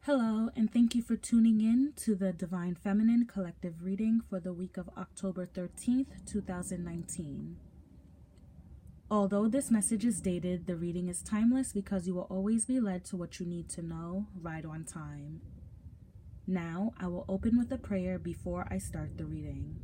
Hello, and thank you for tuning in to the Divine Feminine collective reading for the week of October 13th, 2019. Although this message is dated, the reading is timeless because you will always be led to what you need to know right on time. Now, I will open with a prayer before I start the reading.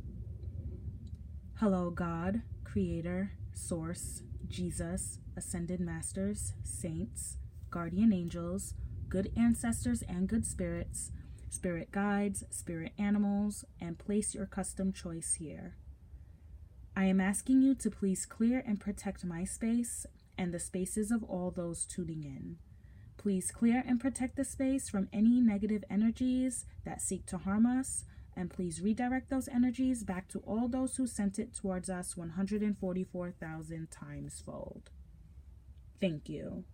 Hello, God, Creator, Source, Jesus, Ascended Masters, Saints, Guardian Angels, good ancestors and good spirits, spirit guides, spirit animals, and place your custom choice here. I am asking you to please clear and protect my space and the spaces of all those tuning in. Please clear and protect the space from any negative energies that seek to harm us, and please redirect those energies back to all those who sent it towards us 144,000 times fold. Thank you.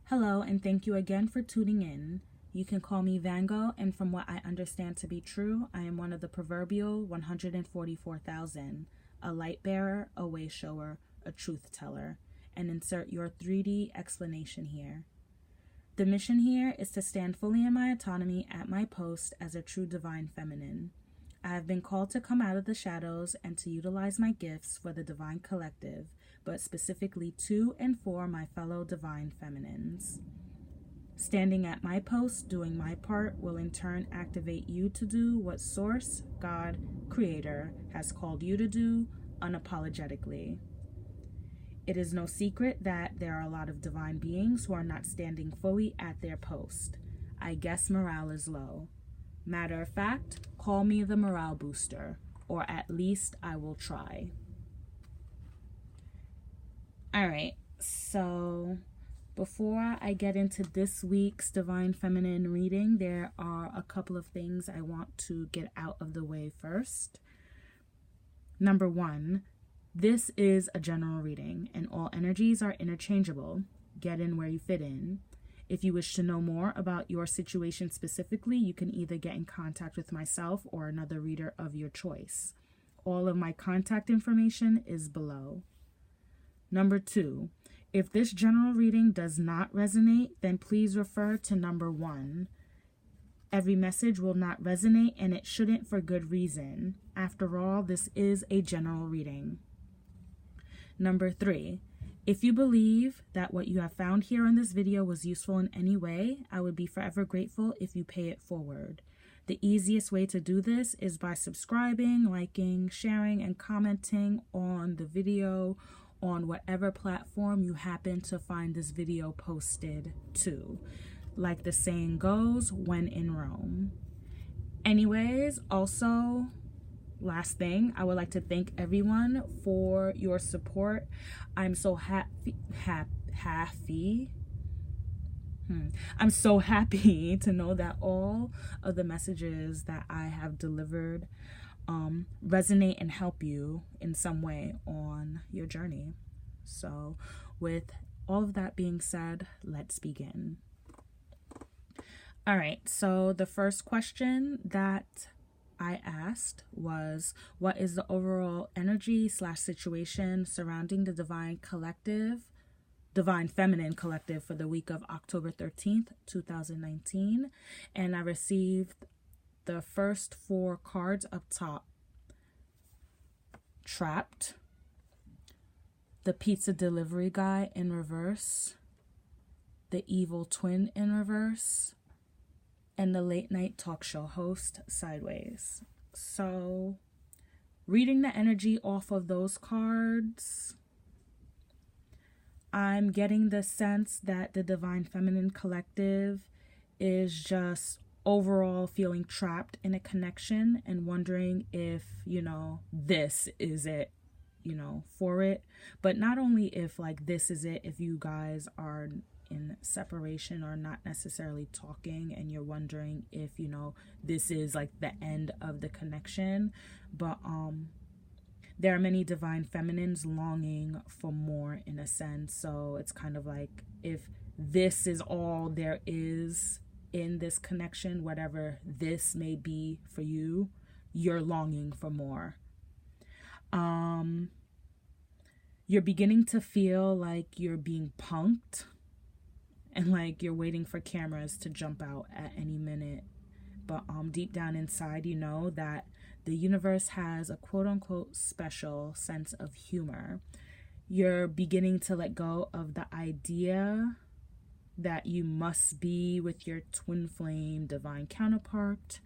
Hello, and thank you again for tuning in. You can call me Vanngo, and from what I understand to be true, I am one of the proverbial 144,000, a light bearer, a way shower, a truth teller, and insert your 3D explanation here. The mission here is to stand fully in my autonomy at my post as a true divine feminine. I have been called to come out of the shadows and to utilize my gifts for the divine collective, but specifically to and for my fellow divine feminines. Standing at my post, doing my part, will in turn activate you to do what Source, God, Creator has called you to do unapologetically. It is no secret that there are a lot of divine beings who are not standing fully at their post. I guess morale is low. Matter of fact, call me the morale booster, or at least I will try. All right, so before I get into this week's Divine Feminine reading, there are a couple of things I want to get out of the way first. Number one, this is a general reading, and all energies are interchangeable. Get in where you fit in. If you wish to know more about your situation specifically, you can either get in contact with myself or another reader of your choice. All of my contact information is below. Number two, if this general reading does not resonate, then please refer to number one. Every message will not resonate, and it shouldn't for good reason. After all, this is a general reading. Number three, if you believe that what you have found here in this video was useful in any way, I would be forever grateful if you pay it forward. The easiest way to do this is by subscribing, liking, sharing, and commenting on the video on whatever platform you happen to find this video posted to. Like the saying goes, when in Rome. Anyways, also, last thing, I would like to thank everyone for your support. I'm so I'm so happy to know that all of the messages that I have delivered resonate and help you in some way on your journey. So with all of that being said, let's begin. All right, so the first question that I asked was, what is the overall energy / situation surrounding the Divine Feminine collective for the week of October 13th, 2019? And I received the first 4 cards up top. Trapped, the pizza delivery guy in reverse, the evil twin in reverse, and the late night talk show host sideways. So, reading the energy off of those cards, I'm getting the sense that the Divine Feminine collective is just overall feeling trapped in a connection and wondering if, this is it, for it. But not only if, this is it, if you guys are in separation or not necessarily talking and you're wondering if, this is, the end of the connection. But, there are many divine feminines longing for more in a sense. So it's kind of like, if this is all there is in this connection, whatever this may be for you, you're longing for more. You're beginning to feel like you're being punked and like you're waiting for cameras to jump out at any minute. But deep down inside, you know that the universe has a quote-unquote special sense of humor. You're beginning to let go of the idea that you must be with your twin flame divine counterpart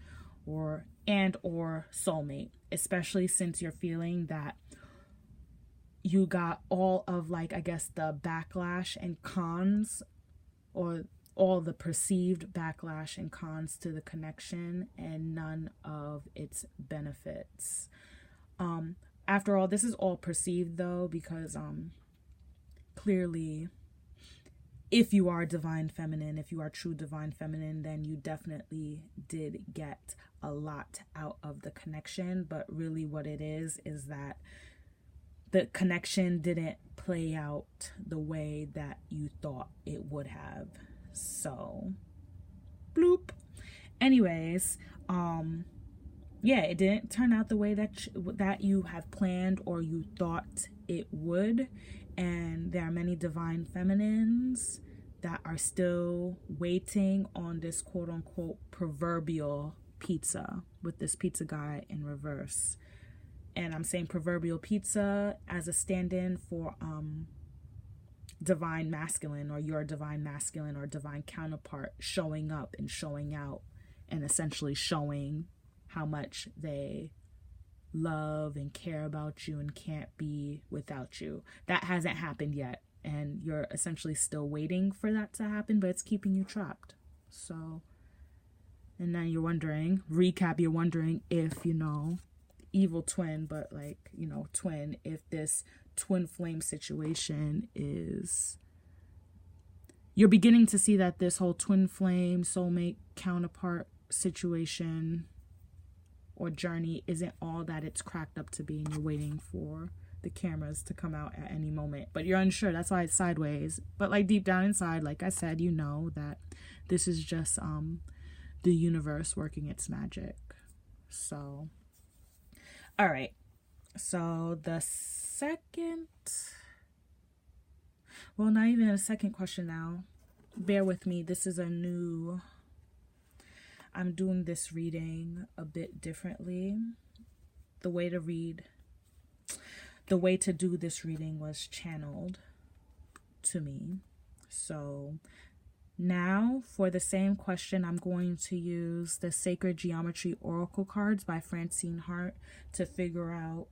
or soulmate, especially since you're feeling that you got all of, like, I guess the backlash and cons, or all the perceived backlash and cons to the connection and none of its benefits. After all, this is all perceived though, because clearly if you are divine feminine, if you are true divine feminine, then you definitely did get a lot out of the connection. But really what it is that the connection didn't play out the way that you thought it would have. So, bloop. Anyways, yeah, it didn't turn out the way that you have planned or you thought it would. And there are many divine feminines that are still waiting on this quote unquote proverbial pizza with this pizza guy in reverse. And I'm saying proverbial pizza as a stand-in for divine masculine, or your divine masculine or divine counterpart showing up and showing out and essentially showing how much they love and care about you and can't be without you. That hasn't happened yet, and you're essentially still waiting for that to happen, but it's keeping you trapped. So, and now you're wondering if, evil twin, but like, twin, if this twin flame situation is, you're beginning to see that this whole twin flame soulmate counterpart situation or journey isn't all that it's cracked up to be, and you're waiting for the cameras to come out at any moment, but you're unsure. That's why it's sideways. But like deep down inside, like I said, you know that this is just the universe working its magic. So all right, so the second, well, not even a second question now. Bear with me. This is I'm doing this reading a bit differently. The way to do this reading was channeled to me. So now for the same question, I'm going to use the Sacred Geometry Oracle cards by Francine Hart to figure out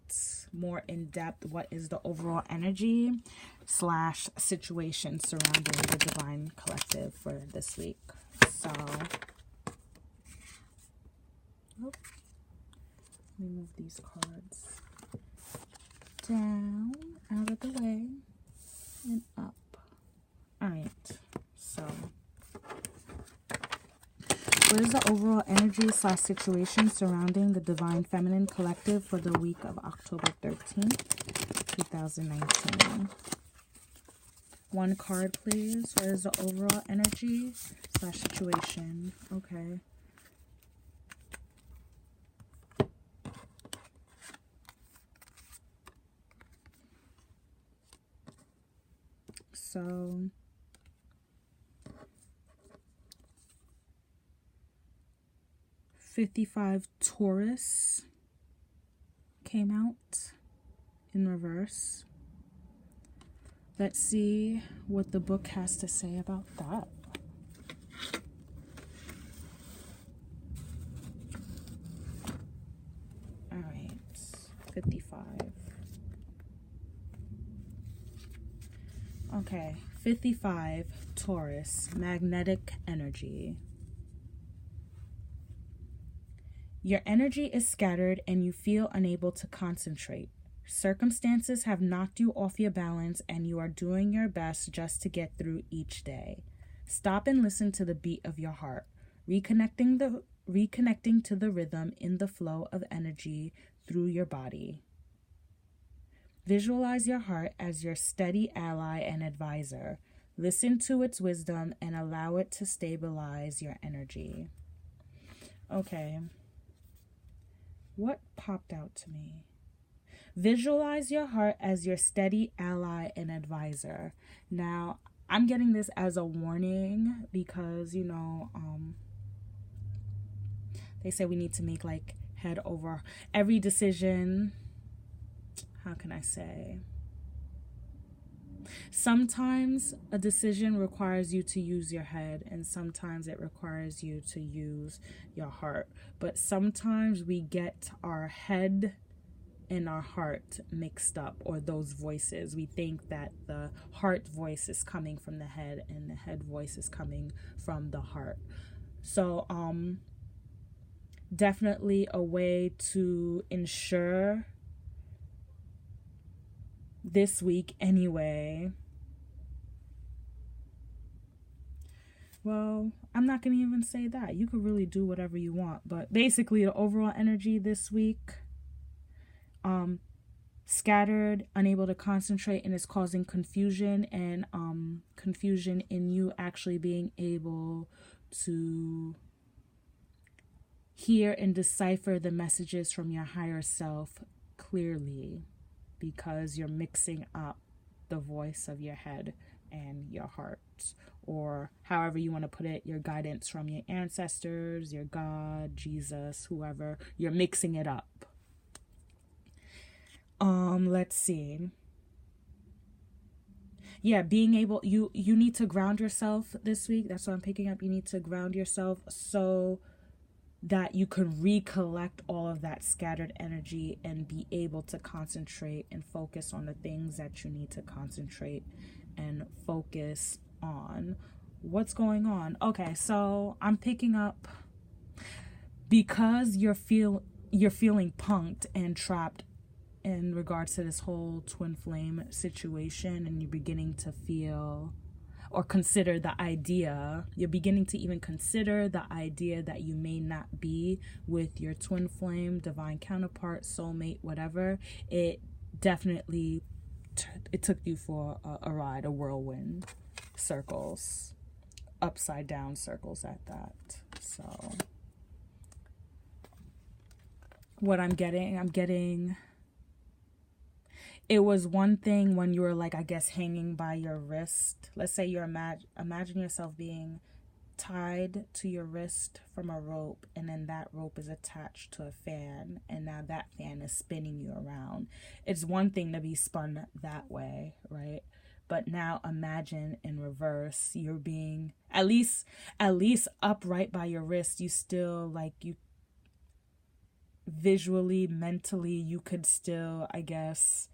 more in depth what is the overall energy / situation surrounding the Divine Collective for this week. So, let me move these cards down, out of the way, and up. All right. So, what is the overall energy / situation surrounding the Divine Feminine Collective for the week of October 13th, 2019? One card, please. What is the overall energy / situation? Okay. So, $55 Taurus came out in reverse. Let's see what the book has to say about that. All right, 55. Okay, 55 Taurus, magnetic energy. Your energy is scattered and you feel unable to concentrate. Circumstances have knocked you off your balance and you are doing your best just to get through each day. Stop and listen to the beat of your heart, reconnecting to the rhythm in the flow of energy through your body. Visualize your heart as your steady ally and advisor. Listen to its wisdom and allow it to stabilize your energy. Okay. What popped out to me? Visualize your heart as your steady ally and advisor. Now, I'm getting this as a warning because, they say we need to make like head over every decision. How can I say? Sometimes a decision requires you to use your head, and sometimes it requires you to use your heart. But sometimes we get our head and our heart mixed up, or those voices. We think that the heart voice is coming from the head and the head voice is coming from the heart. So definitely a way to ensure this week anyway. Well, I'm not going to even say that. You could really do whatever you want. But basically, the overall energy this week, scattered, unable to concentrate, and it's causing confusion, and confusion in you actually being able to hear and decipher the messages from your higher self clearly, because you're mixing up the voice of your head and your heart, or however you want to put it, your guidance from your ancestors, your God, Jesus, whoever. You're mixing it up. Let's see. Yeah, being able, you need to ground yourself this week. That's what I'm picking up. You need to ground yourself so that you could recollect all of that scattered energy and be able to concentrate and focus on the things that you need to concentrate and focus on. What's going on? Okay, so I'm picking up, because you're feeling punked and trapped in regards to this whole twin flame situation, and you're beginning to feel or consider the idea, you're beginning to even consider the idea that you may not be with your twin flame, divine counterpart, soulmate, whatever. It definitely, it took you for a ride, a whirlwind, circles, upside down circles at that. So what I'm getting, it was one thing when you were like, I guess, hanging by your wrist. Let's say you're imagine yourself being tied to your wrist from a rope, and then that rope is attached to a fan, and now that fan is spinning you around. It's one thing to be spun that way, right? But now imagine in reverse, you're being at least upright by your wrist. You still, like, you visually, mentally, you could still, I guess,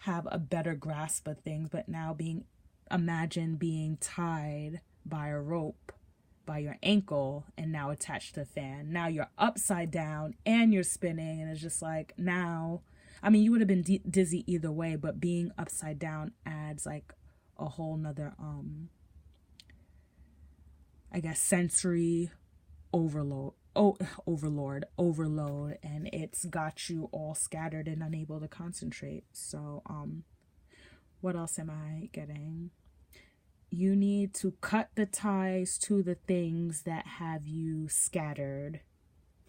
have a better grasp of things. But now imagine being tied by a rope by your ankle and now attached to a fan. Now you're upside down and you're spinning, and it's just like, now, I mean, you would have been dizzy either way, but being upside down adds like a whole nother I guess sensory overload, and it's got you all scattered and unable to concentrate. So what else am I getting? You need to cut the ties to the things that have you scattered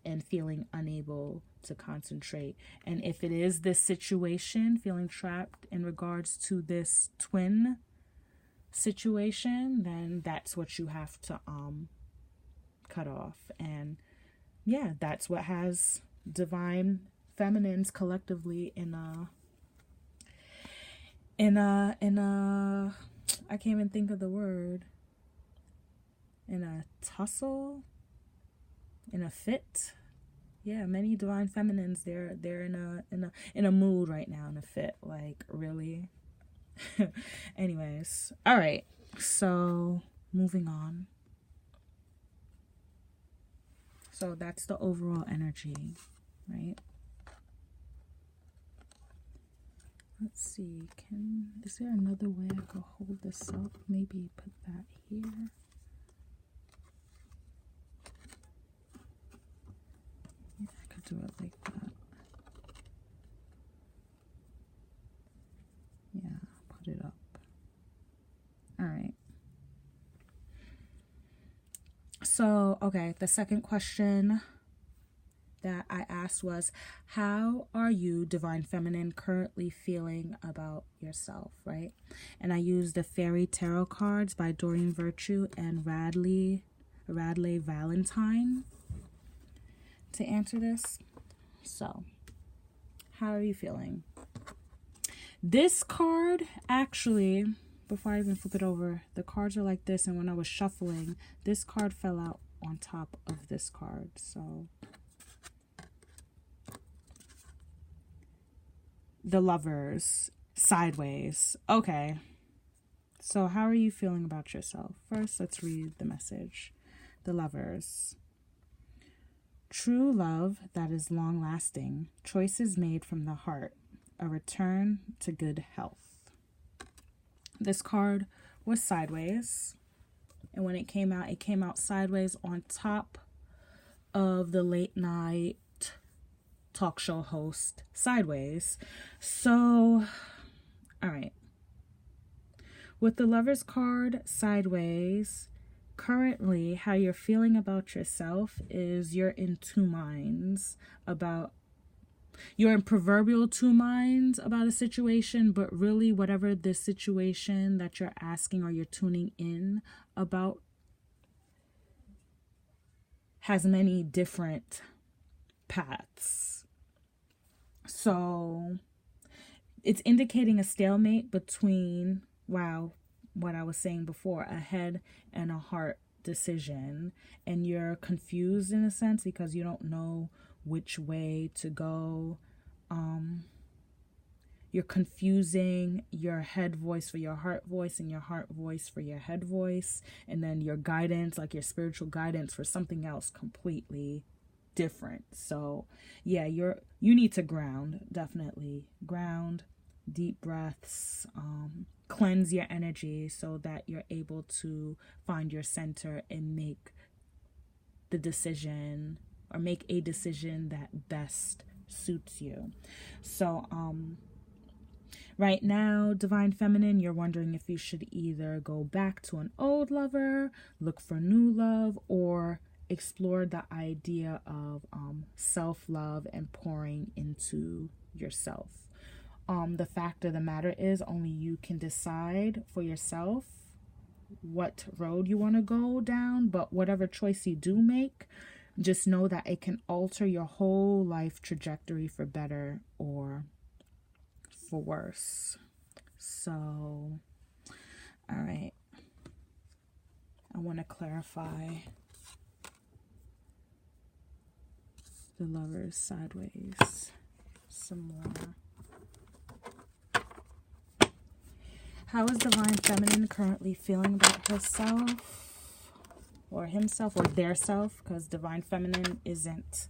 and feeling unable to concentrate. And if it is this situation, feeling trapped in regards to this twin situation, then that's what you have to cut off. And yeah, that's what has divine feminines collectively in a I can't even think of the word, in a tussle, in a fit. Yeah, many divine feminines, they're in a mood right now, in a fit, like, really. Anyways, all right, so moving on. So that's the overall energy, right? Let's see, is there another way I could hold this up? Maybe put that here. Yeah, I could do it like that. Yeah, put it up. All right. So, okay, the second question that I asked was, how are you, Divine Feminine, currently feeling about yourself, right? And I used the Fairy Tarot cards by Doreen Virtue and Radley Valentine to answer this. So, how are you feeling? This card, actually, before I even flip it over, the cards are like this, and when I was shuffling, this card fell out on top of this card. So the Lovers, sideways. Okay, so how are you feeling about yourself? First, let's read the message. The Lovers. True love that is long lasting, choices made from the heart, a return to good health. This card was sideways, and when it came out sideways on top of the late night talk show host sideways. So, all right. With the Lovers card sideways, currently how you're feeling about yourself is you're in proverbial two minds about a situation, but really whatever the situation that you're asking or you're tuning in about has many different paths. So it's indicating a stalemate between, what I was saying before, a head and a heart decision. And you're confused in a sense because you don't know which way to go. You're confusing your head voice for your heart voice and your heart voice for your head voice, and then your guidance, like your spiritual guidance, for something else completely different. So yeah, you need to ground, definitely ground, deep breaths, cleanse your energy so that you're able to find your center and make the decision, or make a decision that best suits you. So right now, Divine Feminine, you're wondering if you should either go back to an old lover, look for new love, or explore the idea of self-love and pouring into yourself. The fact of the matter is, only you can decide for yourself what road you want to go down, but whatever choice you do make, just know that it can alter your whole life trajectory for better or for worse. So, all right. I want to clarify the Lovers sideways some more. How is Divine Feminine currently feeling about herself or himself or their self? Because Divine Feminine isn't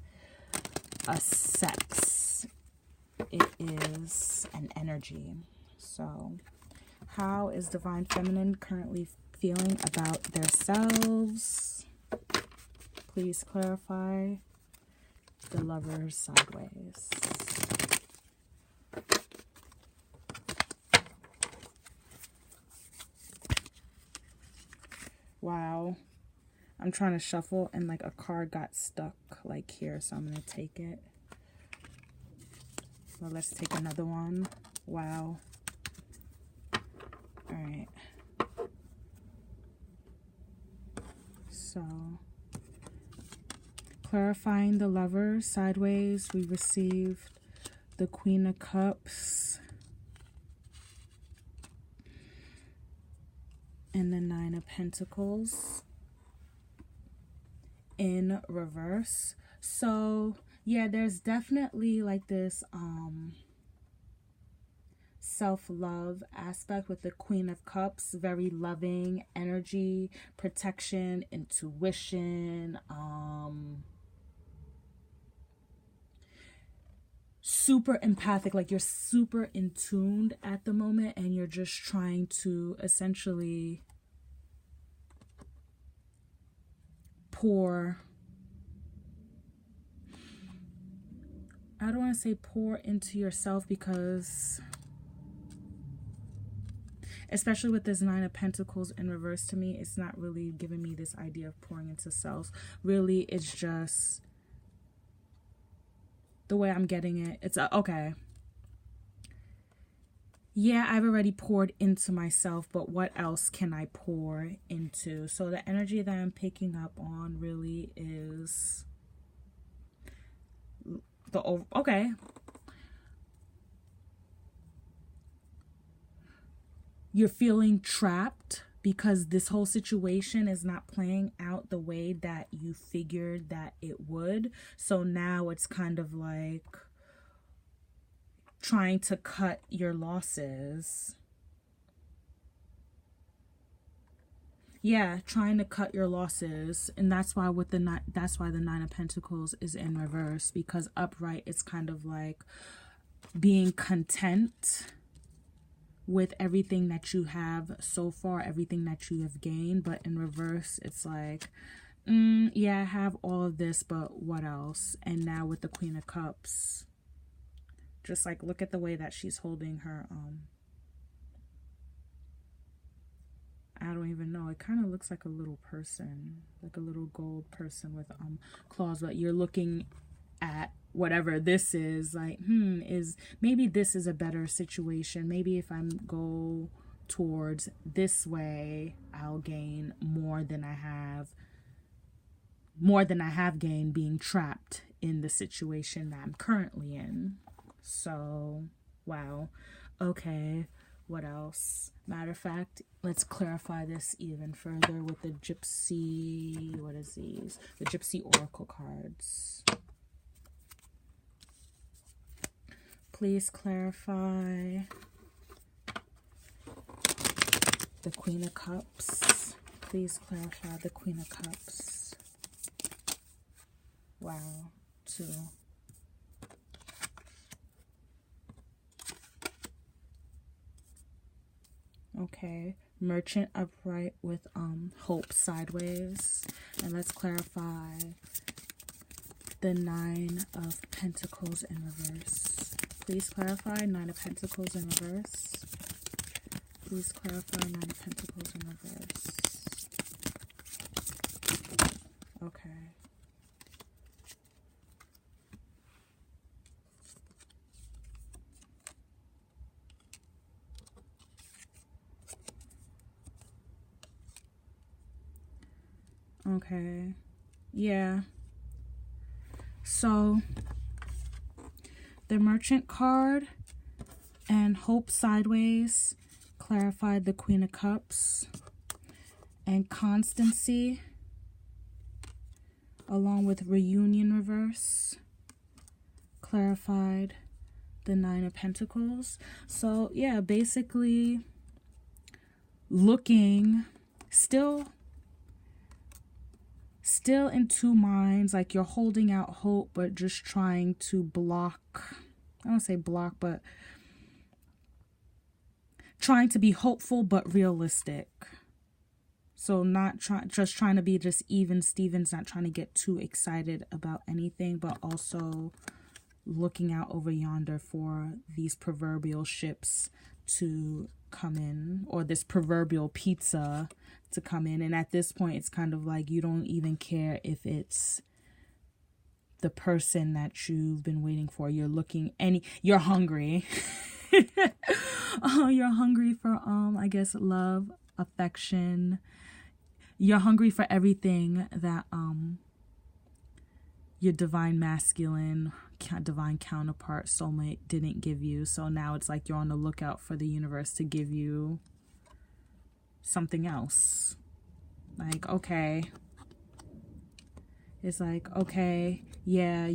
a sex. It is an energy. So how is Divine Feminine currently feeling about themselves? Please clarify. The Lovers sideways. Wow. I'm trying to shuffle and like a card got stuck like here, so I'm going to take it. Well, let's take another one. Wow. All right. So, clarifying the Lovers sideways, we received the Queen of Cups and the Nine of Pentacles in reverse. So yeah, there's definitely like this self-love aspect with the Queen of Cups. Very loving energy, protection, intuition, super empathic, like you're super in tuned at the moment, and you're just trying to essentially pour, I don't want to say pour into yourself, because especially with this Nine of Pentacles in reverse, to me, it's not really giving me this idea of pouring into self. Really, it's just the way I'm getting it. It's okay. Yeah, I've already poured into myself, but what else can I pour into? So the energy that I'm picking up on really is okay. You're feeling trapped because this whole situation is not playing out the way that you figured that it would. So now it's kind of like trying to cut your losses. Yeah, trying to cut your losses. And that's why the Nine of Pentacles is in reverse, because upright it's kind of like being content with everything that you have so far, everything that you have gained. But in reverse, it's like, yeah, I have all of this, but what else? And now with the Queen of Cups, just like, look at the way that she's holding her, I don't even know. It kind of looks like a little person, like a little gold person with claws, but you're looking at whatever this is, like, maybe this is a better situation. Maybe if I go towards this way, I'll gain more than I have gained being trapped in the situation that I'm currently in. So, wow. Okay, what else? Matter of fact, let's clarify this even further with the Gypsy, what is these? The Gypsy Oracle cards. Please clarify the Queen of Cups. Please clarify the Queen of Cups. Wow. 2. Okay. Merchant upright with hope sideways. And let's clarify the Nine of Pentacles in reverse. Please clarify Nine of Pentacles in reverse. Please clarify Nine of Pentacles in reverse. Okay. Okay. Yeah. So the Merchant card and hope sideways clarified the Queen of Cups, and constancy along with reunion reverse clarified the Nine of Pentacles. So yeah, basically looking still in two minds, like you're holding out hope but just trying to block, I don't say block, but trying to be hopeful but realistic. So not just trying to be just even Stevens, not trying to get too excited about anything, but also looking out over yonder for these proverbial ships to come in, or this proverbial pizza to come in. And at this point, it's kind of like you don't even care if it's the person that you've been waiting for. You're hungry. Oh, you're hungry for I guess love, affection. You're hungry for everything that your divine masculine, divine counterpart, soulmate didn't give you. So now it's like you're on the lookout for the universe to give you something else. Like, okay. It's like, okay, yeah,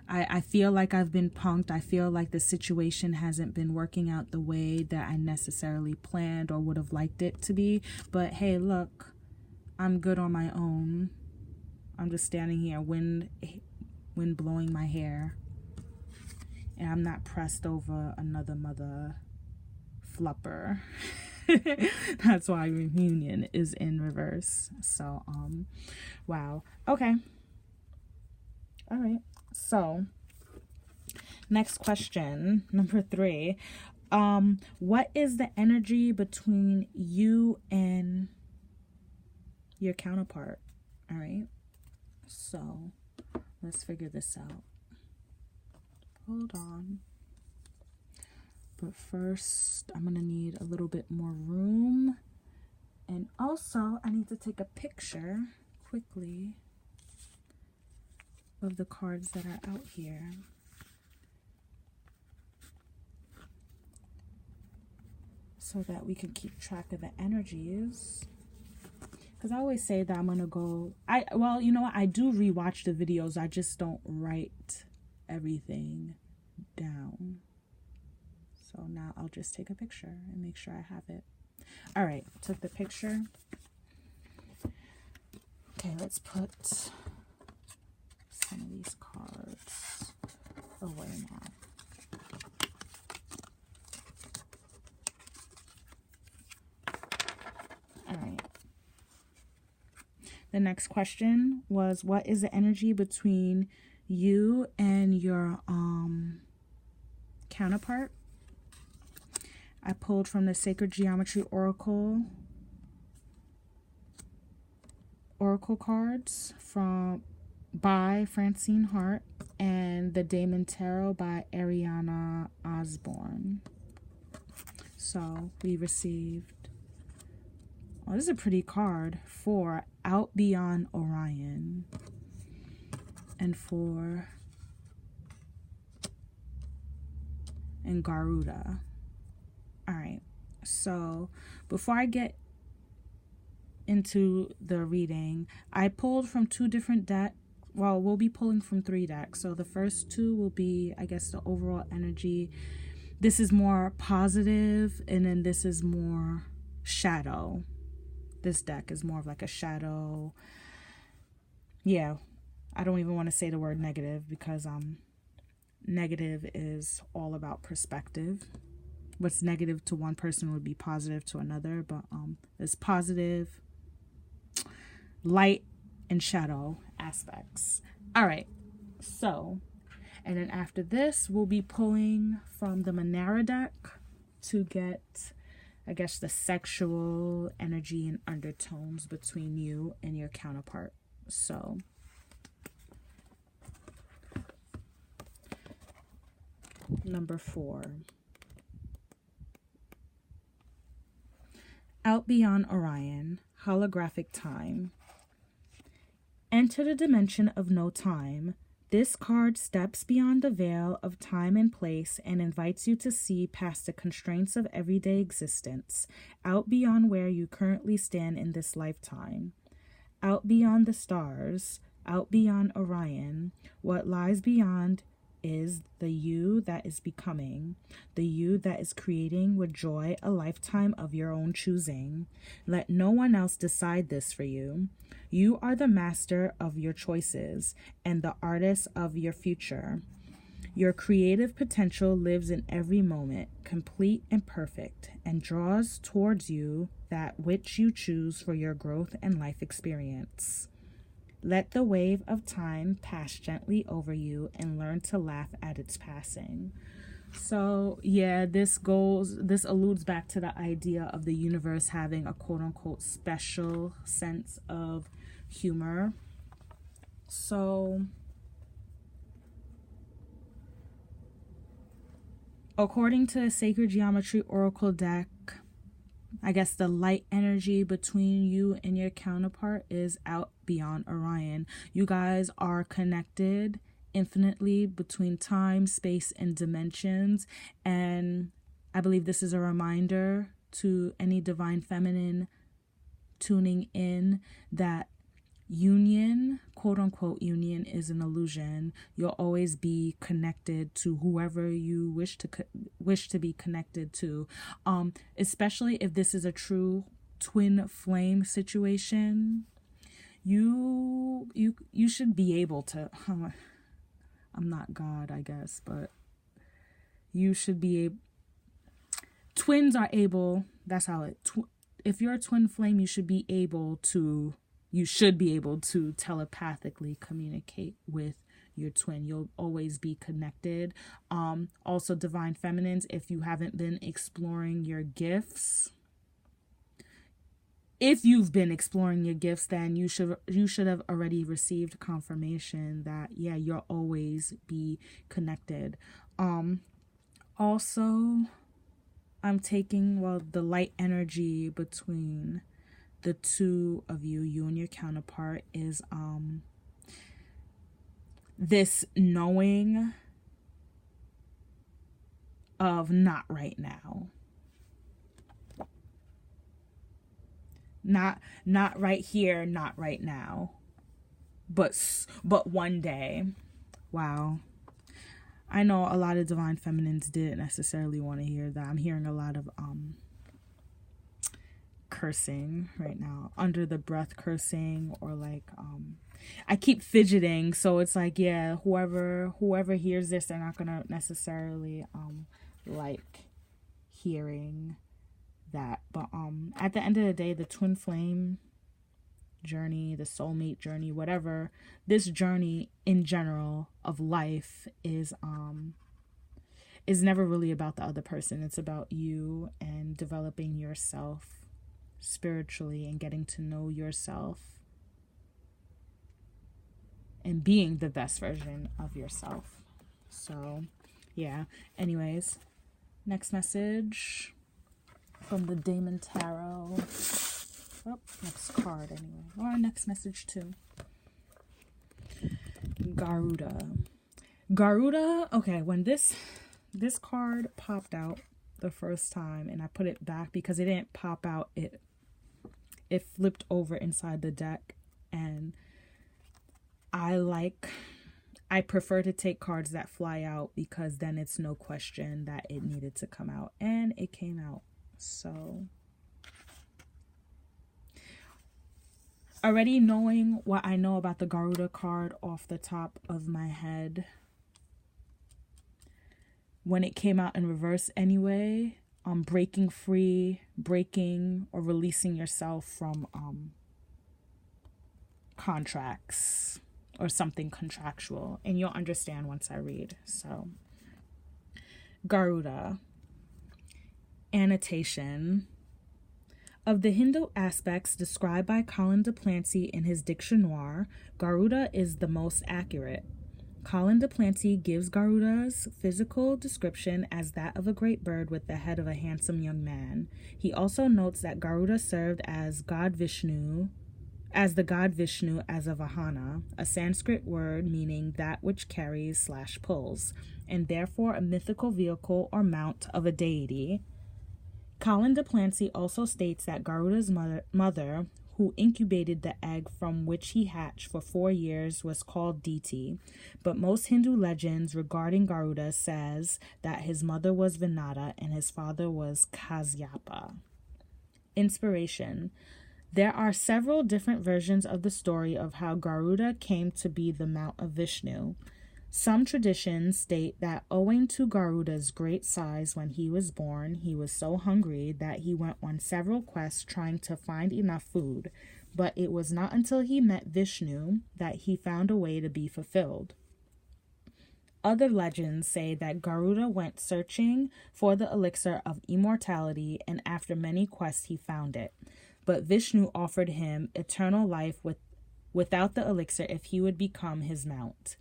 I feel like I've been punked. I feel like the situation hasn't been working out the way that I necessarily planned or would have liked it to be. But hey, look, I'm good on my own. I'm just standing here, wind blowing my hair. And I'm not pressed over another mother flupper. That's why reunion is in reverse. So, wow. Okay. All right. So, next question, number 3. What is the energy between you and your counterpart? All right. So, let's figure this out. Hold on. But first, I'm going to need a little bit more room. And also, I need to take a picture quickly of the cards that are out here. So that we can keep track of the energies. Because I always say that I'm going to go... Well, you know what? I do rewatch the videos. I just don't write everything down. So now I'll just take a picture and make sure I have it. All right, took the picture. Okay, let's put some of these cards away now. All right. The next question was, what is the energy between you and your counterpart? I pulled from the Sacred Geometry Oracle cards by Francine Hart and the Damon Tarot by Ariana Osborne. So we received, oh, this is a pretty card for Out Beyond Orion and Garuda. All right, so before I get into the reading, I pulled from 2 different decks. Well, we'll be pulling from 3 decks. So the first 2 will be, I guess, the overall energy. This is more positive, and then this is more shadow. This deck is more of like a shadow. Yeah, I don't even want to say the word negative because negative is all about perspective. What's negative to one person would be positive to another, but there's positive, light, and shadow aspects. All right, so, and then after this, we'll be pulling from the Manara deck to get, I guess, the sexual energy and undertones between you and your counterpart. So, number 4. Out Beyond Orion, holographic time. Enter the dimension of no time. This card steps beyond the veil of time and place and invites you to see past the constraints of everyday existence, out beyond where you currently stand in this lifetime. Out beyond the stars, out beyond Orion, what lies beyond is the you that is becoming, the you that is creating with joy a lifetime of your own choosing. Let no one else decide this for you. You are the master of your choices and the artist of your future. Your creative potential lives in every moment, complete and perfect, and draws towards you that which you choose for your growth and life experience. Let the wave of time pass gently over you and learn to laugh at its passing. So, yeah, this alludes back to the idea of the universe having a quote-unquote special sense of humor. So, according to the Sacred Geometry Oracle deck, I guess the light energy between you and your counterpart is out beyond Orion. You guys are connected infinitely between time, space, and dimensions. And I believe this is a reminder to any Divine Feminine tuning in that union, quote unquote union, is an illusion. You'll always be connected to whoever you wish to be connected to, especially if this is a true twin flame situation. You should be able to, I'm not God, I guess, but you should be able, twins are able, that's how if you're a twin flame, you should be able to telepathically communicate with your twin. You'll always be connected. Also, Divine Feminines, if you haven't been exploring your gifts, if you've been exploring your gifts, then you should have already received confirmation that, yeah, you'll always be connected. Also, I'm taking, the light energy between the two of you, you and your counterpart, is this knowing of not right now. Not right here, not right now. But one day. Wow. I know a lot of Divine Feminines didn't necessarily want to hear that. I'm hearing a lot of cursing right now. Under the breath cursing, or like I keep fidgeting, so it's like, yeah, whoever hears this, they're not gonna necessarily like hearing that. But at the end of the day, the twin flame journey, the soulmate journey, whatever, this journey in general of life is never really about the other person. It's about you and developing yourself spiritually and getting to know yourself and being the best version of yourself. So yeah, anyways, next message from the Damon Tarot. Oh, next card anyway. Or next message too. Garuda. Okay, when this card popped out the first time and I put it back because it didn't pop out, it flipped over inside the deck, and I prefer to take cards that fly out because then it's no question that it needed to come out, and it came out. So already knowing what I know about the Garuda card off the top of my head, when it came out in reverse anyway, breaking free, breaking or releasing yourself from contracts or something contractual, and you'll understand once I read. So Garuda. Annotation. Of the Hindu aspects described by Colin de Plancy in his Dictionnaire, Garuda is the most accurate. Colin de Plancy gives Garuda's physical description as that of a great bird with the head of a handsome young man. He also notes that Garuda served as the god Vishnu as a Vahana, a Sanskrit word meaning that which carries / pulls, and therefore a mythical vehicle or mount of a deity. Colin de Plancy also states that Garuda's mother, who incubated the egg from which he hatched for 4 years, was called Diti, but most Hindu legends regarding Garuda says that his mother was Vinata and his father was Kasyapa. Inspiration. There are several different versions of the story of how Garuda came to be the mount of Vishnu. Some traditions state that owing to Garuda's great size when he was born, he was so hungry that he went on several quests trying to find enough food, but it was not until he met Vishnu that he found a way to be fulfilled. Other legends say that Garuda went searching for the elixir of immortality, and after many quests he found it, but Vishnu offered him eternal life without the elixir if he would become his mount.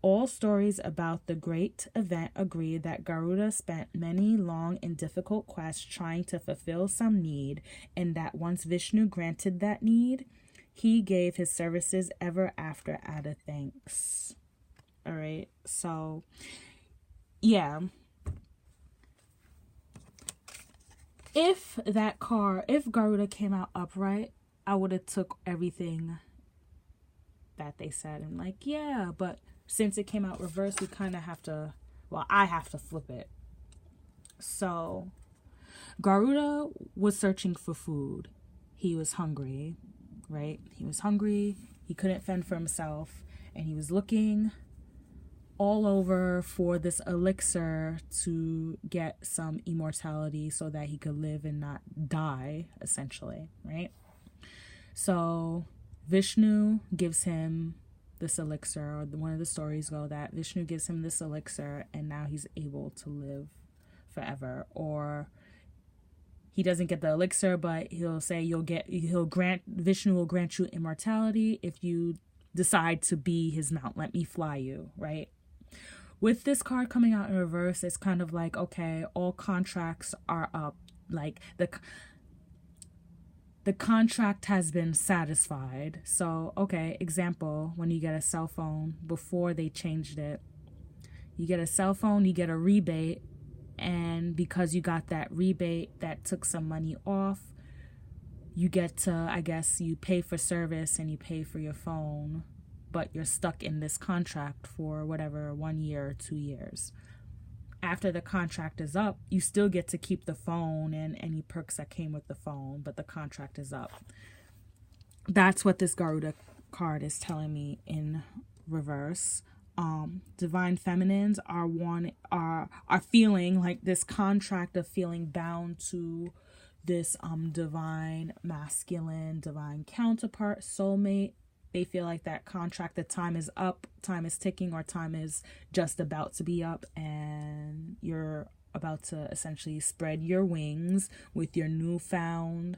All stories about the great event agree that Garuda spent many long and difficult quests trying to fulfill some need, and that once Vishnu granted that need, he gave his services ever after out of thanks. All right, so yeah. If Garuda came out upright, I would have took everything that they said and like, yeah, but since it came out reverse, we kind of have to, I have to flip it. So, Garuda was searching for food. He was hungry, right? He was hungry. He couldn't fend for himself. And he was looking all over for this elixir to get some immortality so that he could live and not die, essentially, right? So, Vishnu gives him this elixir, or one of the stories go that Vishnu gives him this elixir and now he's able to live forever, or he doesn't get the elixir, but he'll say Vishnu will grant you immortality if you decide to be his mount. Let me fly you, right? With this card coming out in reverse, it's kind of like, okay, all contracts are up. Like the contract has been satisfied. So, okay, example, when you get a cell phone, before they changed it, you get a cell phone, you get a rebate, and because you got that rebate that took some money off, you get to, I guess, you pay for service and you pay for your phone, but you're stuck in this contract for whatever, 1 year or 2 years. After the contract is up, you still get to keep the phone and any perks that came with the phone, but the contract is up. That's what this Garuda card is telling me in reverse. Divine feminines are feeling like this contract of feeling bound to this divine masculine, divine counterpart, soulmate. They feel like that contract, the time is up, time is ticking, or time is just about to be up, and you're about to essentially spread your wings with your newfound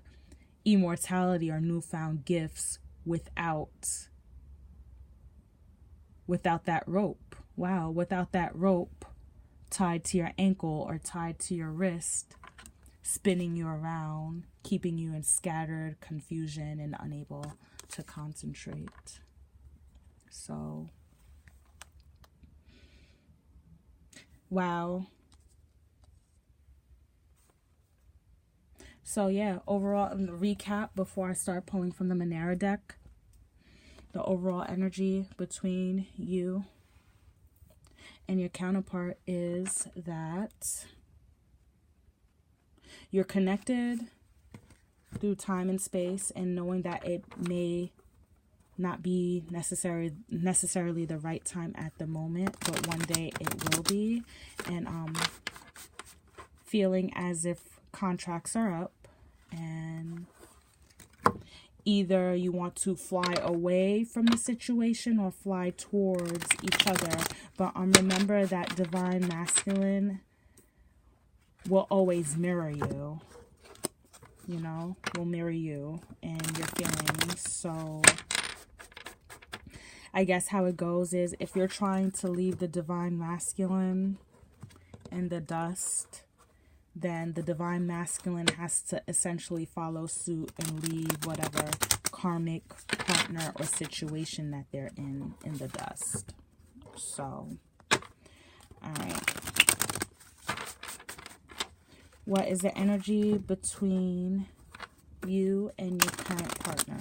immortality or newfound gifts without that rope. Wow, without that rope tied to your ankle or tied to your wrist, spinning you around, keeping you in scattered confusion and unable to concentrate. So, wow. So yeah, overall, in the recap before I start pulling from the Monera deck, the overall energy between you and your counterpart is that you're connected through time and space, and knowing that it may not be necessarily the right time at the moment, but one day it will be. And feeling as if contracts are up, and either you want to fly away from the situation or fly towards each other. But remember that divine masculine will always mirror you. You know, will mirror you and your feelings. So I guess how it goes is, if you're trying to leave the divine masculine in the dust, then the divine masculine has to essentially follow suit and leave whatever karmic partner or situation that they're in the dust. So, all right. What is the energy between you and your current partner?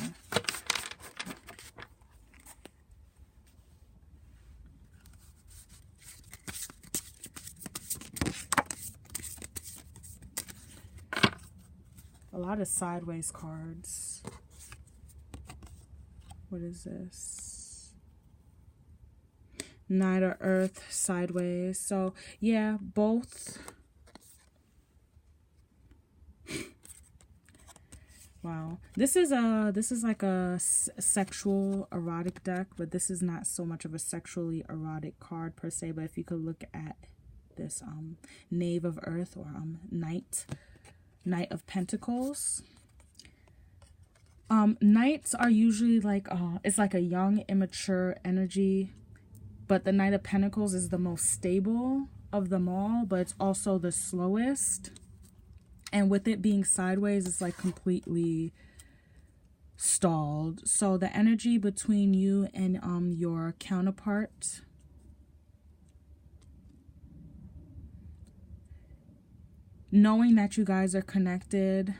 A lot of sideways cards. What is this? Knight of Earth sideways. So, yeah, both. Wow. This is like a sexual erotic deck, but this is not so much of a sexually erotic card per se. But if you could look at this Knave of Earth or Knight of Pentacles. Knights are usually like it's like a young, immature energy, but the Knight of Pentacles is the most stable of them all, but it's also the slowest. And with it being sideways, it's like completely stalled. So the energy between you and your counterpart, knowing that you guys are connected,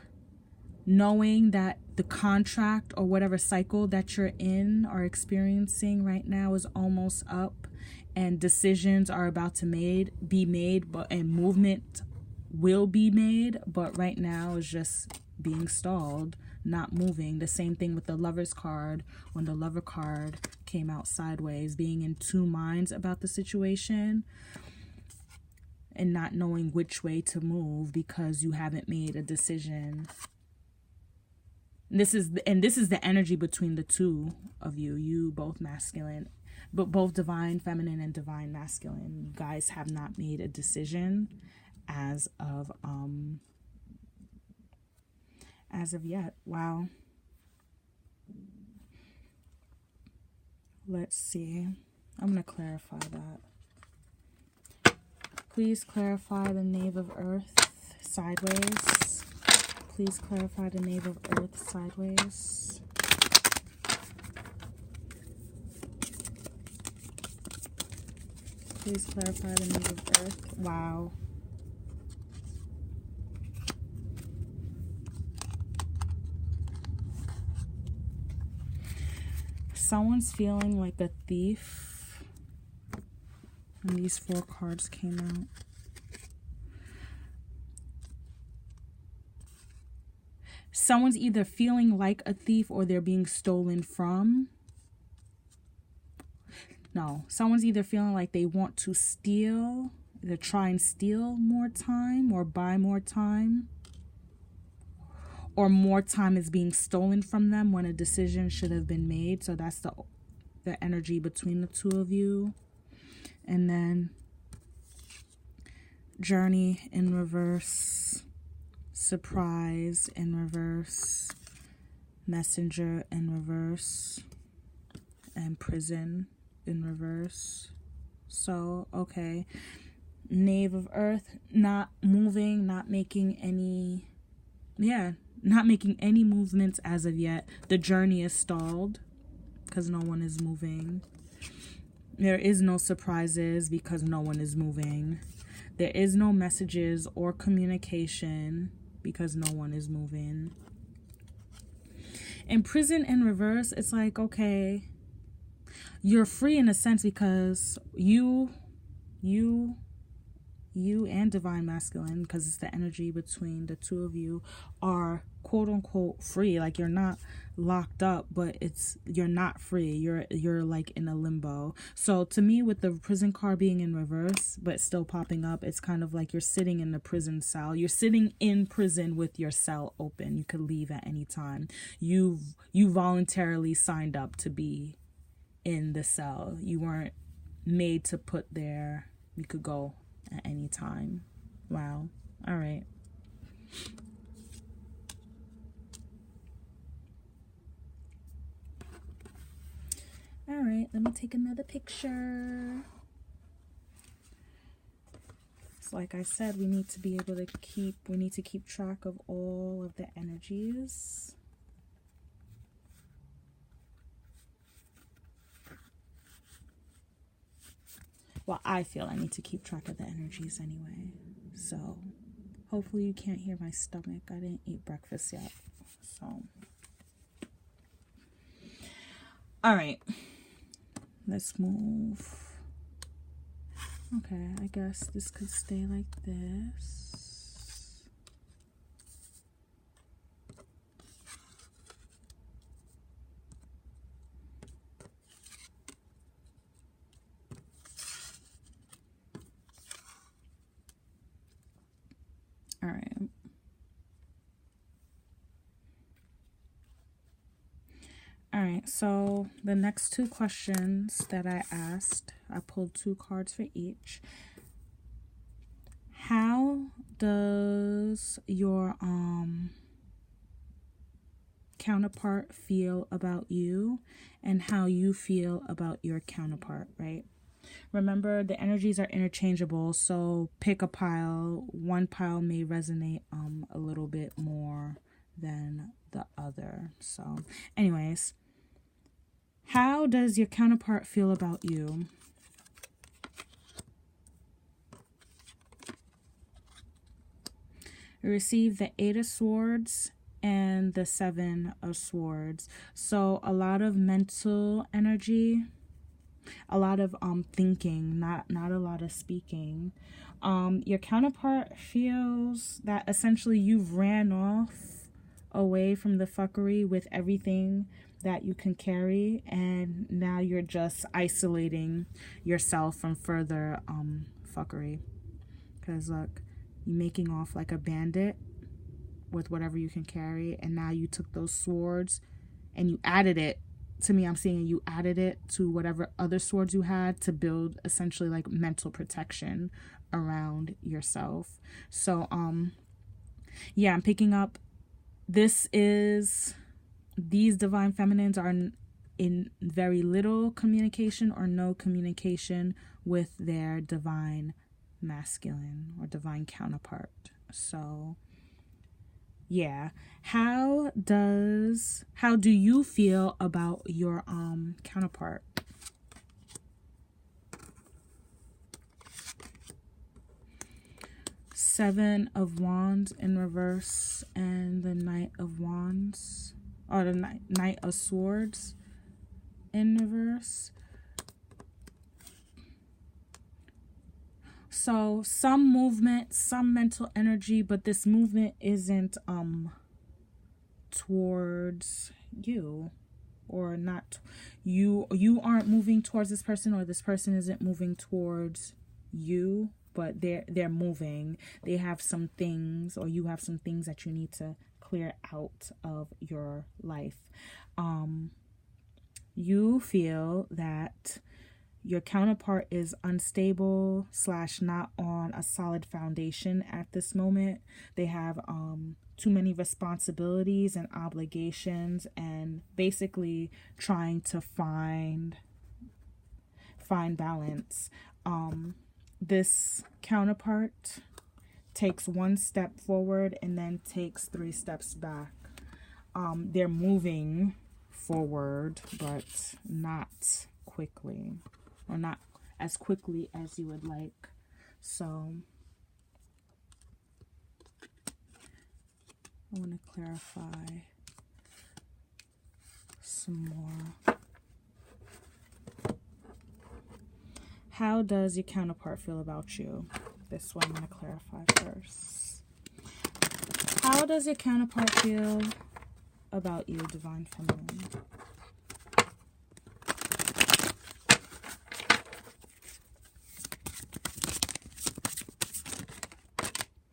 knowing that the contract or whatever cycle that you're in or experiencing right now is almost up, and decisions are about to be made, and movement will be made, but right now is just being stalled, not moving. The same thing with the Lover's card. When the Lover card came out sideways, being in two minds about the situation and not knowing which way to move because you haven't made a decision. This is the energy between the two of you both masculine, but both divine feminine and divine masculine. You guys have not made a decision as of as of yet. Wow. Let's see. I'm going to clarify that. Please clarify the Knave of Earth sideways. Please clarify the Knave of Earth sideways. Please clarify the Knave of Earth. Wow. Someone's feeling like a thief. And these 4 cards came out. Someone's either feeling like a thief or they're being stolen from. No, someone's either feeling like they want to steal, either try and steal more time or buy more time. Or more time is being stolen from them when a decision should have been made. So that's the energy between the two of you. And then Journey in reverse, Surprise in reverse, Messenger in reverse, and Prison in reverse. So, okay. Knave of Earth, not moving, not making any, not making any movements as of yet. The journey is stalled because no one is moving. There is no surprises because no one is moving. There is no messages or communication because no one is moving. In Prison in reverse, it's like, okay, you're free in a sense because you and Divine Masculine, because it's the energy between the two of you, are quote unquote free. Like, you're not locked up, but you're not free. You're like in a limbo. So to me, with the Prison card being in reverse but still popping up, it's kind of like you're sitting in the prison cell. You're sitting in prison with your cell open. You could leave at any time. You voluntarily signed up to be in the cell. You weren't made to put there. You could go at any time. Wow. All right. All right, let me take another picture. So like I said, we need to be able to keep track of all of the energies. Well, I feel I need to keep track of the energies anyway. So hopefully you can't hear my stomach. I didn't eat breakfast yet. So, all right, let's move. Okay, I guess this could stay like this. All right. All right, so the next 2 questions that I asked, I pulled 2 cards for each. How does your counterpart feel about you, and how you feel about your counterpart, right? Remember, the energies are interchangeable, so pick a pile. One pile may resonate a little bit more than the other. So anyways, how does your counterpart feel about you? You receive the 8 of Swords and the 7 of Swords. So a lot of mental energy, a lot of thinking, not a lot of speaking. Your counterpart feels that essentially you've ran off away from the fuckery with everything that you can carry, and now you're just isolating yourself from further fuckery. Because look, you're making off like a bandit with whatever you can carry, and now you took those swords and you added it. To me, I'm seeing you added it to whatever other swords you had to build essentially like mental protection around yourself. So yeah, I'm picking up these divine feminines are in very little communication or no communication with their divine masculine or divine counterpart. So yeah, how do you feel about your counterpart? Seven of Wands in reverse and the Knight of Wands, or the Knight of Swords in reverse. So some movement, some mental energy, but this movement isn't towards you, or not you aren't moving towards this person, or this person isn't moving towards you, but they're moving. They have some things, or you have some things that you need to clear out of your life. You feel that your counterpart is unstable / not on a solid foundation at this moment. They have too many responsibilities and obligations, and basically trying to find balance. This counterpart takes one step forward and then takes 3 steps back. They're moving forward, but not quickly, or not as quickly as you would like. So I want to clarify some more. How does your counterpart feel about you? This one I'm going to clarify first. How does your counterpart feel about you, Divine Feminine?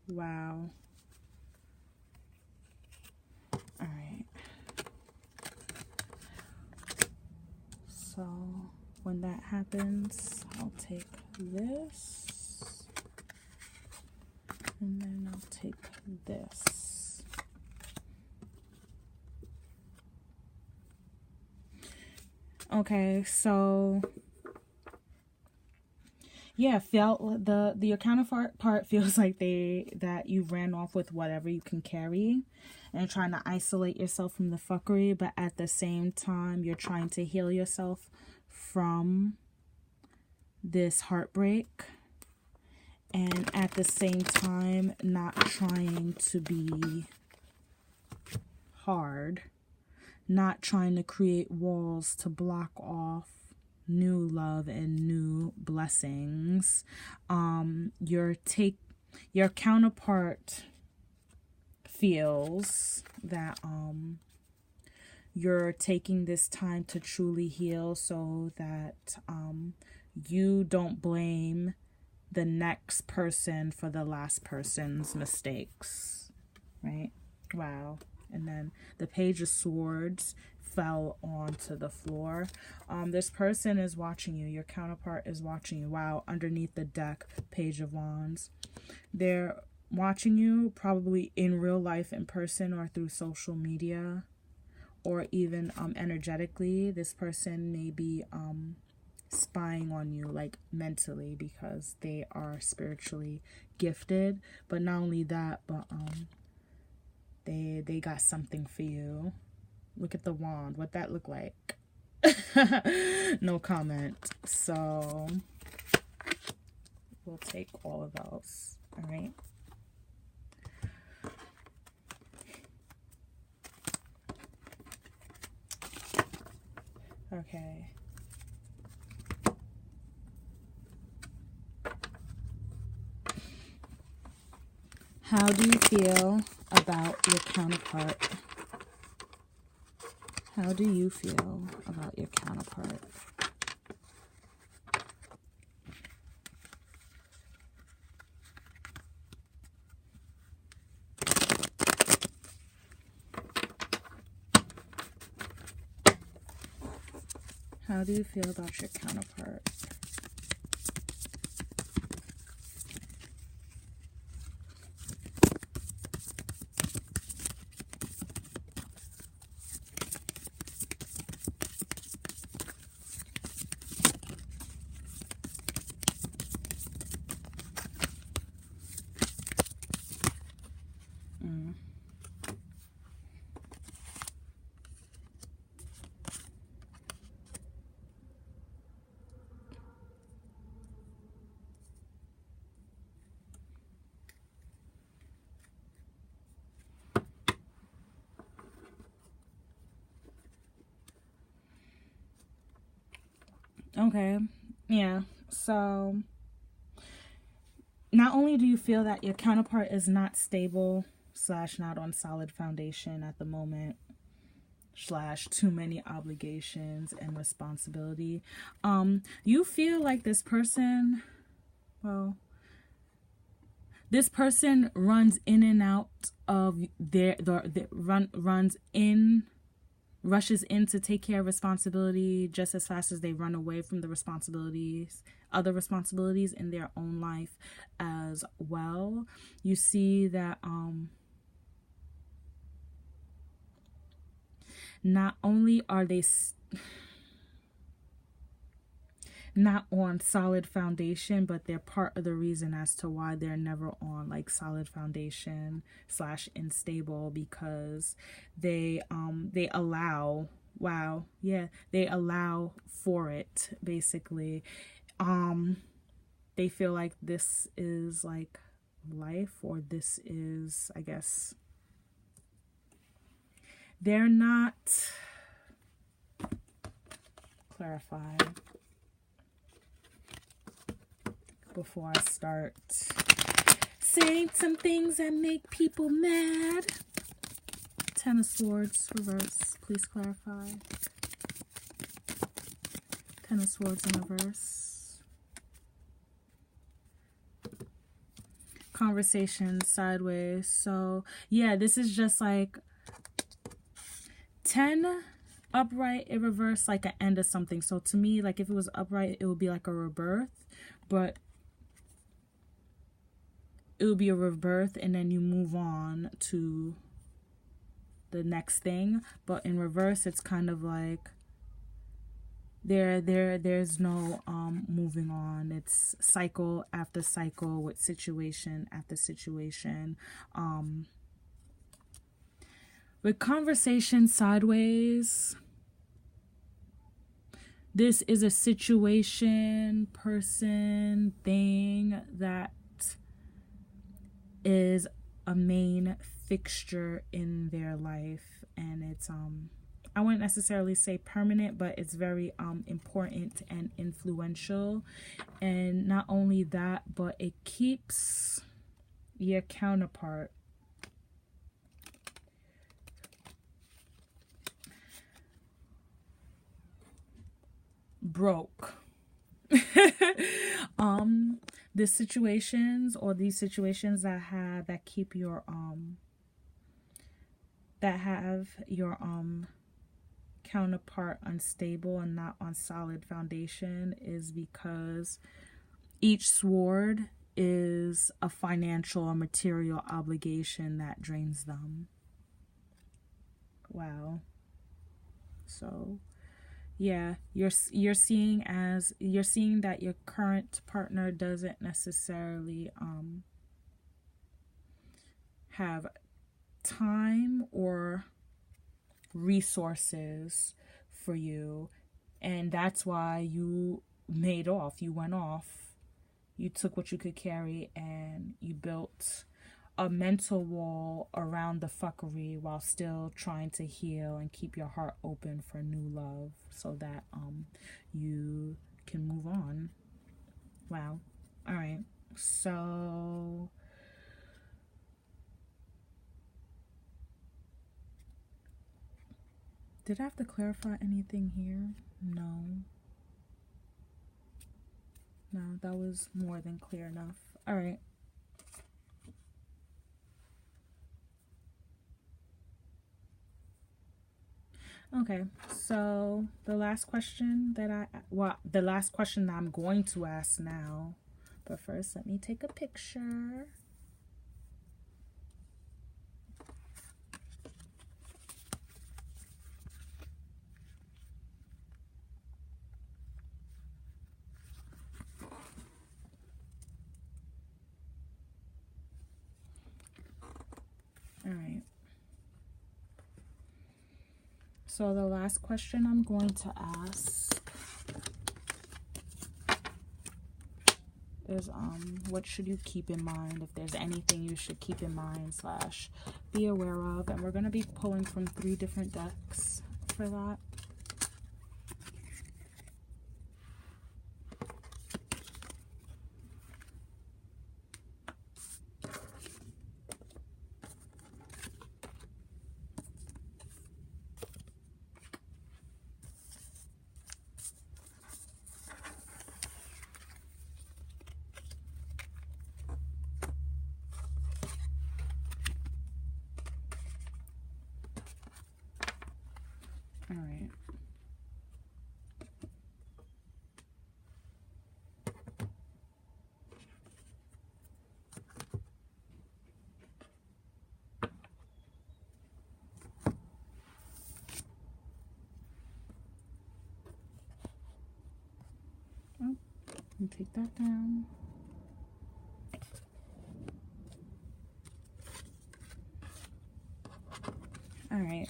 Wow. All right. So when that happens, I'll take this, and then I'll take this. Okay, so yeah, your counterpart feels like that you ran off with whatever you can carry, and trying to isolate yourself from the fuckery, but at the same time you're trying to heal yourself from this heartbreak, and at the same time not trying to be hard, not trying to create walls to block off new love and new blessings. Your counterpart feels that you're taking this time to truly heal, so that you don't blame the next person for the last person's mistakes, right? Wow. And then the Page of Swords fell onto the floor. This person is watching you. Your counterpart is watching you. Wow. Underneath the deck, Page of Wands. They're watching you probably in real life, in person, or through social media, or even energetically. This person may be spying on you, like mentally, because they are spiritually gifted. But not only that, but they got something for you. Look at the wand. What that look like? No comment. So we'll take all of those. All right. Okay. How do you feel about your counterpart? How do you feel about your counterpart? How do you feel about your counterpart? Okay. Yeah. So not only do you feel that your counterpart is not stable / not on solid foundation at the moment / too many obligations and responsibility, you feel like this person, well, this person runs in and out of rushes in to take care of responsibility just as fast as they run away from the other responsibilities in their own life as well. You see that not only are they not on solid foundation, but they're part of the reason as to why they're never on like solid foundation / unstable, because they allow they allow for it, basically. They feel like this is like life, or this is, I guess, they're not clarify before I start saying some things that make people mad. 10 of Swords reverse, please clarify. 10 of Swords in reverse. Conversation sideways. So yeah, this is just like 10 upright in reverse, like an end of something. So to me, like if it was upright, it would be like a rebirth, but it would be a rebirth and then you move on to the next thing. But in reverse, it's kind of like there's no moving on. It's cycle after cycle with situation after situation. With conversation sideways, this is a situation, person, thing that is a main fixture in their life, and it's I wouldn't necessarily say permanent, but it's very important and influential. And not only that, but it keeps your counterpart broke. These situations that keep your that have your counterpart unstable and not on solid foundation is because each sword is a financial or material obligation that drains them. Wow. So yeah, you're seeing that your current partner doesn't necessarily have time or resources for you, and that's why you went off, you took what you could carry, and you built a mental wall around the fuckery while still trying to heal and keep your heart open for new love so that you can move on. Wow. All right. So did I have to clarify anything here? No, that was more than clear enough. All right. Okay, so the last question that I'm going to ask now, but first let me take a picture. All right. So the last question I'm going to ask is what should you keep in mind, if there's anything you should keep in mind / be aware of, and we're going to be pulling from 3 different decks for that. And take that down. All right.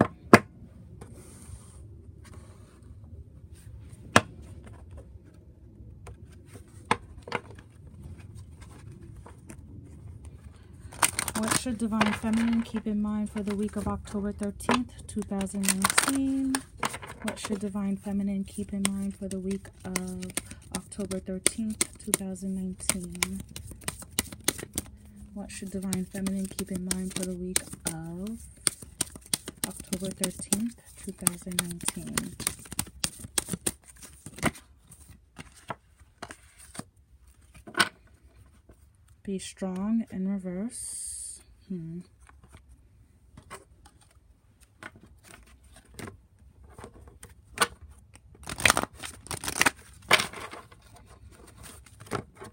What should Divine Feminine keep in mind for the week of October 13th, 2019? What should Divine Feminine keep in mind for the week of October 13th, 2019? What should Divine Feminine keep in mind for the week of October 13th, 2019? Be strong in reverse.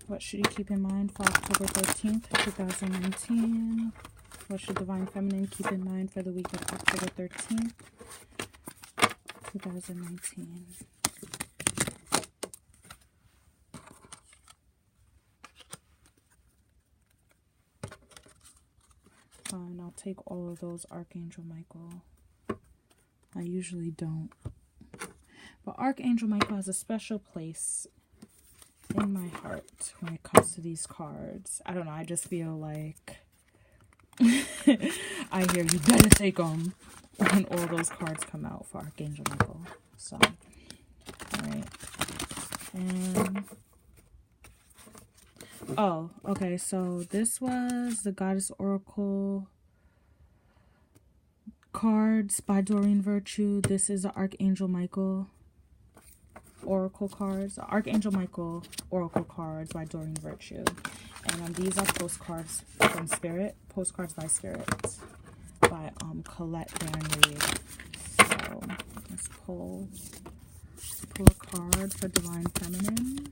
What should you keep in mind for October 13th, 2019? What should Divine Feminine keep in mind for the week of October 13th, 2019? Fine, I'll take all of those, Archangel Michael. I usually don't. But Archangel Michael has a special place in my heart when it comes to these cards. I don't know, I just feel like I hear you better take them when all those cards come out for Archangel Michael. So, alright. And oh, okay, so this was the Goddess Oracle cards by Doreen Virtue. This is the Archangel Michael Oracle cards. Archangel Michael Oracle cards by Doreen Virtue. And these are postcards from Spirit. Postcards by Spirit by Colette Van Reed. So let's pull a card for Divine Feminine.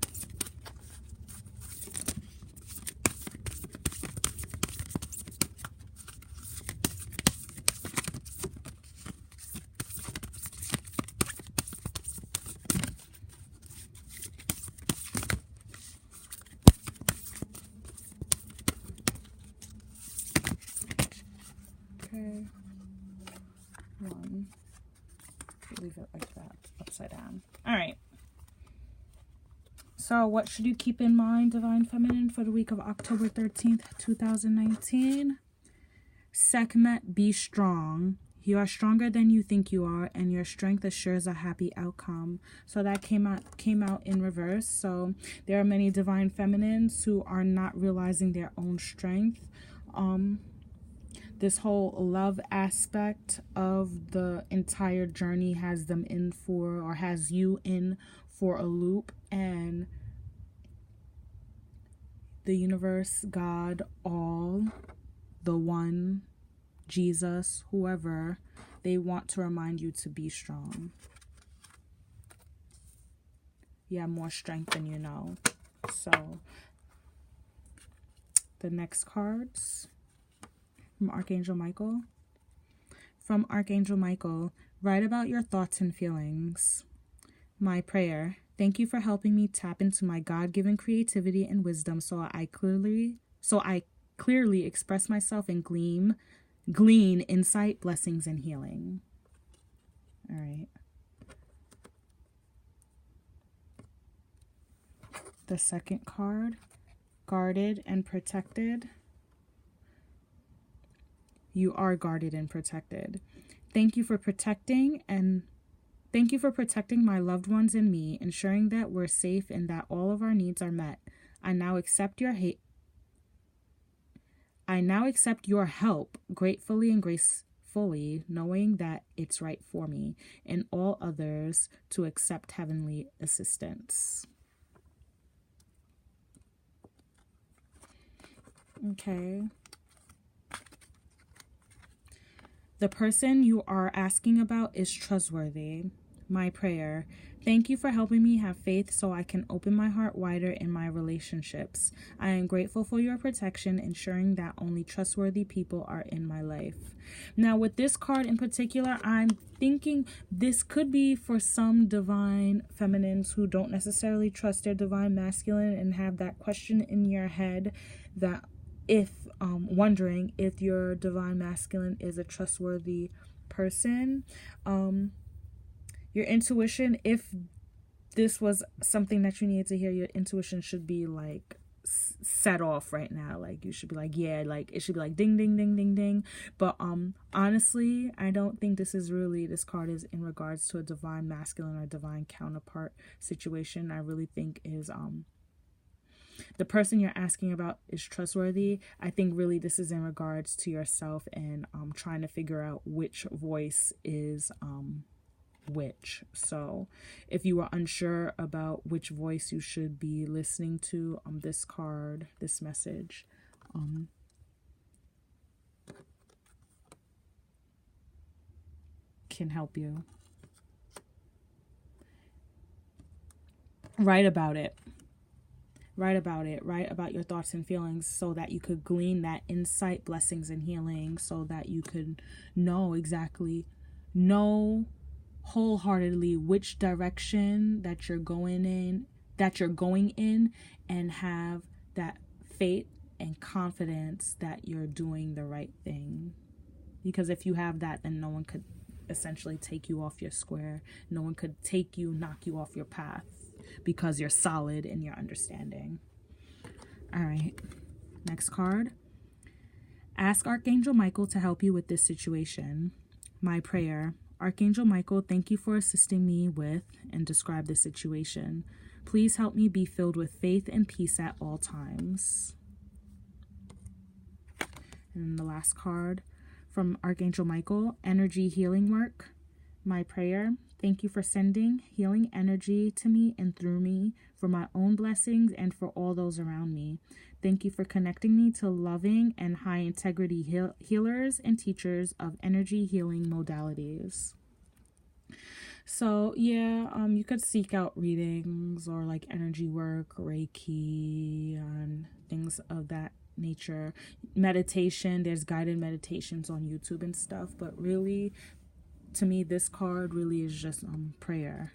One. Leave it like that, upside down. All right. So what should you keep in mind, Divine Feminine, for the week of October 13th, 2019? Sekhmet, be strong. You are stronger than you think you are, and your strength assures a happy outcome. So that came out in reverse. So there are many Divine Feminines who are not realizing their own strength. This whole love aspect of the entire journey has them in for, or has you in for a loop. And the universe, God, all, the one, Jesus, whoever, they want to remind you to be strong. You have more strength than you know. So the next cards from Archangel Michael. From Archangel Michael, write about your thoughts and feelings. My prayer. Thank you for helping me tap into my God-given creativity and wisdom so I clearly express myself and glean insight, blessings, and healing. All right. The second card, guarded and protected. You are guarded and protected. Thank you for protecting my loved ones and me, ensuring that we're safe and that all of our needs are met. I now accept your help gratefully and gracefully, knowing that it's right for me and all others to accept heavenly assistance. Okay. The person you are asking about is trustworthy. My prayer. Thank you for helping me have faith so I can open my heart wider in my relationships. I am grateful for your protection, ensuring that only trustworthy people are in my life. Now, with this card in particular, I'm thinking this could be for some divine feminines who don't necessarily trust their divine masculine and have that question in your head that if wondering if your divine masculine is a trustworthy person. Your intuition, if this was something that you needed to hear, your intuition should be like set off right now. Like you should be like, yeah, like it should be like ding, ding, ding, ding, ding. But honestly, I don't think this card is in regards to a divine masculine or divine counterpart situation. I really think is the person you're asking about is trustworthy. I think really this is in regards to yourself and trying to figure out which voice is which. So if you are unsure about which voice you should be listening to, this card, this message can help you. Write about it. Write about your thoughts and feelings so that you could glean that insight, blessings, and healing, so that you could know wholeheartedly which direction that you're going in, and have that faith and confidence that you're doing the right thing. Because if you have that, then no one could essentially take you off your square. No one could knock you off your path, because you're solid in your understanding. All right, next card. Ask Archangel Michael to help you with this situation. My prayer. Archangel Michael, thank you for assisting me with and describe this situation. Please help me be filled with faith and peace at all times. And the last card from Archangel Michael, energy healing work. My prayer. Thank you for sending healing energy to me and through me for my own blessings and for all those around me. Thank you for connecting me to loving and high integrity healers and teachers of energy healing modalities. So yeah, you could seek out readings or like energy work, Reiki, and things of that nature. Meditation, there's guided meditations on YouTube and stuff, but really, to me, this card really is just prayer.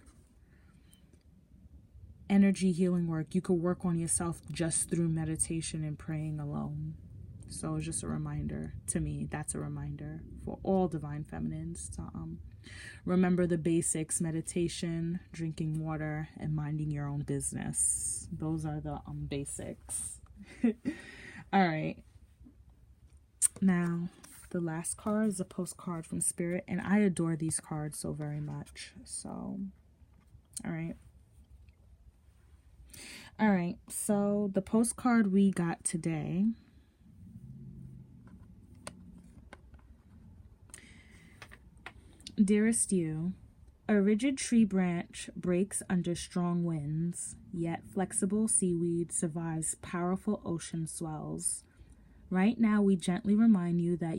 Energy healing work. You could work on yourself just through meditation and praying alone. So it's just a reminder. To me, that's a reminder for all divine feminines to remember the basics: meditation, drinking water, and minding your own business. Those are the basics. All right. Now, the last card is a postcard from Spirit, and I adore these cards so very much. So, all right. All right, so the postcard we got today Dearest you, a rigid tree branch breaks under strong winds, yet flexible seaweed survives powerful ocean swells. Right now, we gently remind you that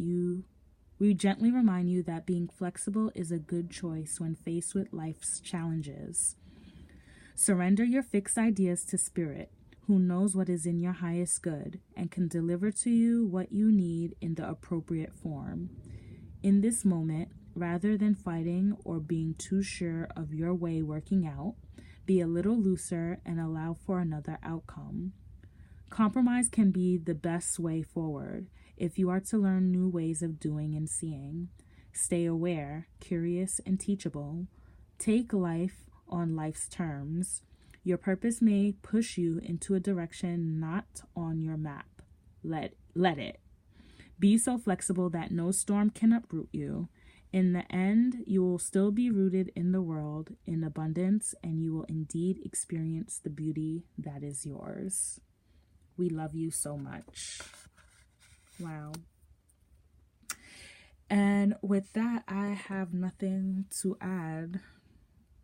being flexible is a good choice when faced with life's challenges. Surrender your fixed ideas to Spirit, who knows what is in your highest good and can deliver to you what you need in the appropriate form. In this moment, rather than fighting or being too sure of your way working out, be a little looser and allow for another outcome. Compromise can be the best way forward if you are to learn new ways of doing and seeing. Stay aware, curious, and teachable. Take life on life's terms. Your purpose may push you into a direction not on your map. Let it. Be so flexible that no storm can uproot you. In the end, you will still be rooted in the world in abundance, and you will indeed experience the beauty that is yours. We love you so much. Wow. And with that, I have nothing to add.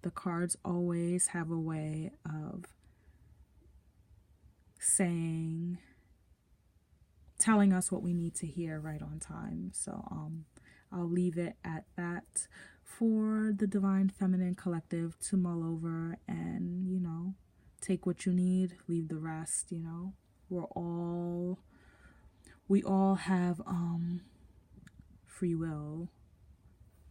The cards always have a way of telling us what we need to hear right on time. So I'll leave it at that for the Divine Feminine Collective to mull over and, you know, take what you need, leave the rest, you know. We all have free will.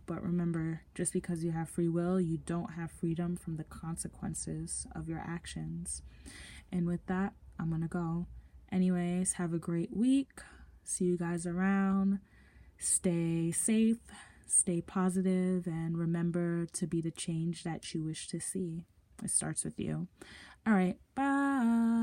But remember, just because you have free will, you don't have freedom from the consequences of your actions. And with that, I'm gonna go. Anyways, have a great week. See you guys around. Stay safe, stay positive, and remember to be the change that you wish to see. It starts with you. All right, bye.